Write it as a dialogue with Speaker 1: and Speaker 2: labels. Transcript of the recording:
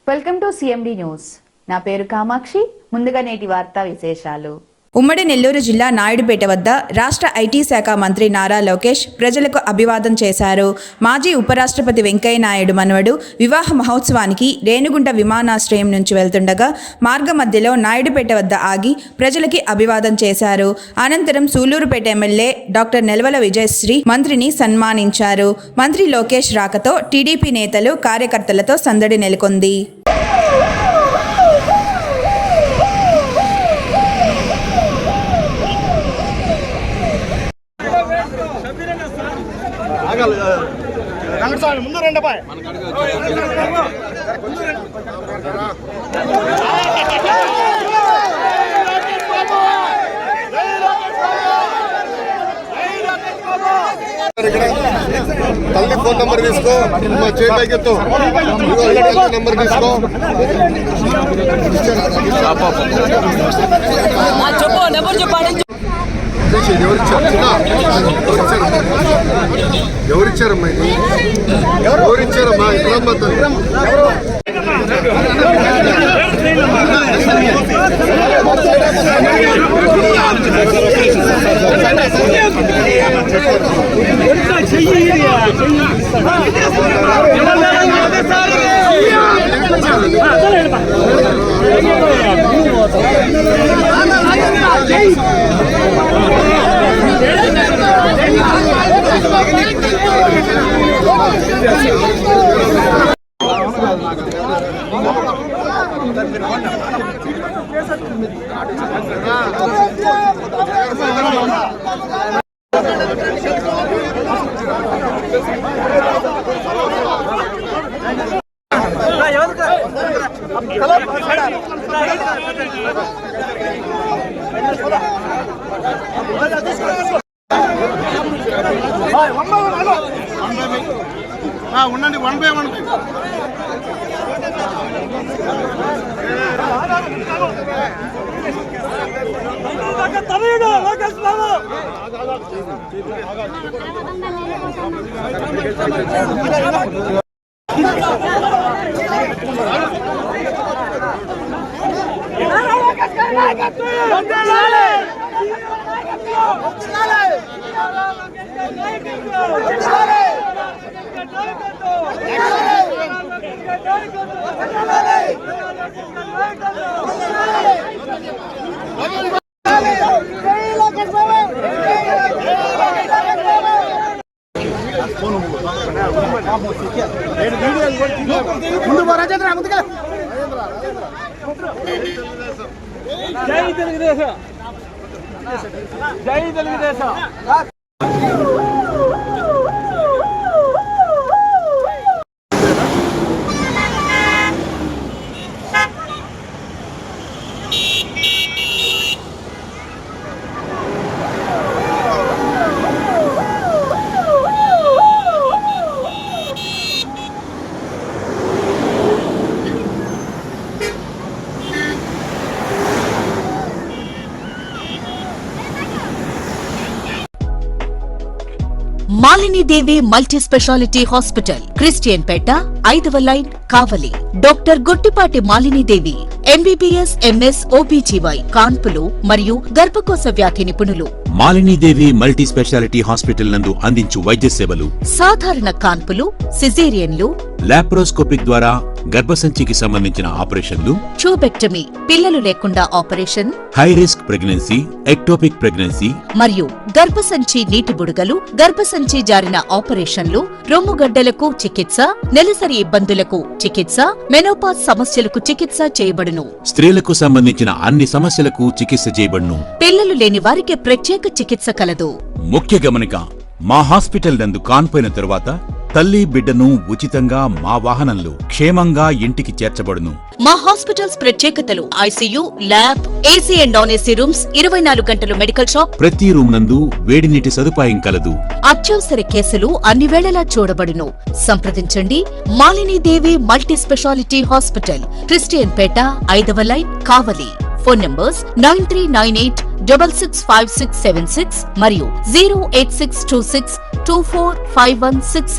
Speaker 1: Welcome to CMD news. నా పేరు కామాక్షి. ముందుగా నేటి వార్తా విశేషాలు.
Speaker 2: ఉమ్మడి నెల్లూరు జిల్లా నాయుడుపేట వద్ద రాష్ట్ర ఐటీ శాఖ మంత్రి నారా లోకేష్ ప్రజలకు అభివాదం చేశారు. మాజీ ఉపరాష్ట్రపతి వెంకయ్య నాయుడు మనవడు వివాహ మహోత్సవానికి రేణిగుంట విమానాశ్రయం నుంచి వెళ్తుండగా మార్గ మధ్యలో నాయుడుపేట వద్ద ఆగి ప్రజలకి అభివాదం చేశారు. అనంతరం సూలూరుపేట ఎమ్మెల్యే డాక్టర్ నెలవల విజయశ్రీ మంత్రిని సన్మానించారు. మంత్రి లోకేష్ రాకతో టీడీపీ నేతలు కార్యకర్తలతో సందడి నెలకొంది.
Speaker 3: ముందు రండి అబ్బాయి.
Speaker 4: తల్లి ఫోన్ నంబర్ తీసుకో, చేతితో నంబర్ తీసుకో. ఎవరిచ్చారమ్మా ఇది? ఎవరిచ్చారమ్మా? ఇప్పుడమ్మా ఉండండి. 1 by 1 జై తెలుగుదేశం. జై Telugu Desam.
Speaker 5: Malinidevi multi speciality hospital, Christian పేట, 5వ line, Kavali. Doctor Gottipati Malinidevi, MBBS, MS, OBGY, కాన్పులు మరియు గర్భకోశ వ్యాధి నిపుణులు.
Speaker 6: మాలినీదేవి మల్టీ స్పెషాలిటీ హాస్పిటల్ నందు అందించు వైద్య సేవలు:
Speaker 5: సాధారణ కాన్పులు, సిజేరియన్లు,
Speaker 6: లాప్రోస్కోపిక్ ద్వారా గర్భసంచికి సంబంధించిన ఆపరేషన్లు,
Speaker 5: ట్యూబెక్టమీ, పిల్లలు లేకుండా operation,
Speaker 6: high risk pregnancy, ectopic pregnancy
Speaker 5: మరియు గర్భసంచి నీటి బుడగలు, గర్భసంచి జారిన ఆపరేషన్లు, రొమ్ముగడ్డలకు చికిత్స, నెలసరి ఇబ్బందులకు చికిత్స, మెనోపాజ్ సమస్యలకు చికిత్స చేయబడును.
Speaker 6: స్త్రీలకు సంబంధించిన అన్ని సమస్యలకు చికిత్స చేయబడును.
Speaker 5: పిల్లలు లేని వారికి ప్రత్యేక చికిత్స కలదు.
Speaker 6: ముఖ్య గమనిక: మా హాస్పిటల్ నందు కాన్పోయిన తరువాత తల్లి బిడ్డను ఉచితంగా మా వాహనంలో క్షేమంగా ఇంటికి చేర్చబడును.
Speaker 5: మా హాస్పిటల్స్ ప్రత్యేకతలు: ICU, lab, AC and non AC rooms, 24 గంటలు మెడికల్ షాప్,
Speaker 6: ప్రతి రూమ్ నందు వేడి నీటి సదుపాయం కలదు.
Speaker 5: అత్యవసర కేసులు అన్ని వేళలా చూడబడును. సంప్రదించండి. Malinidevi multi speciality hospital, Christian పేట, 5వ లైన్, కావలి. ఫోన్ నంబర్స్ 9398665676 మరియు 08626245166.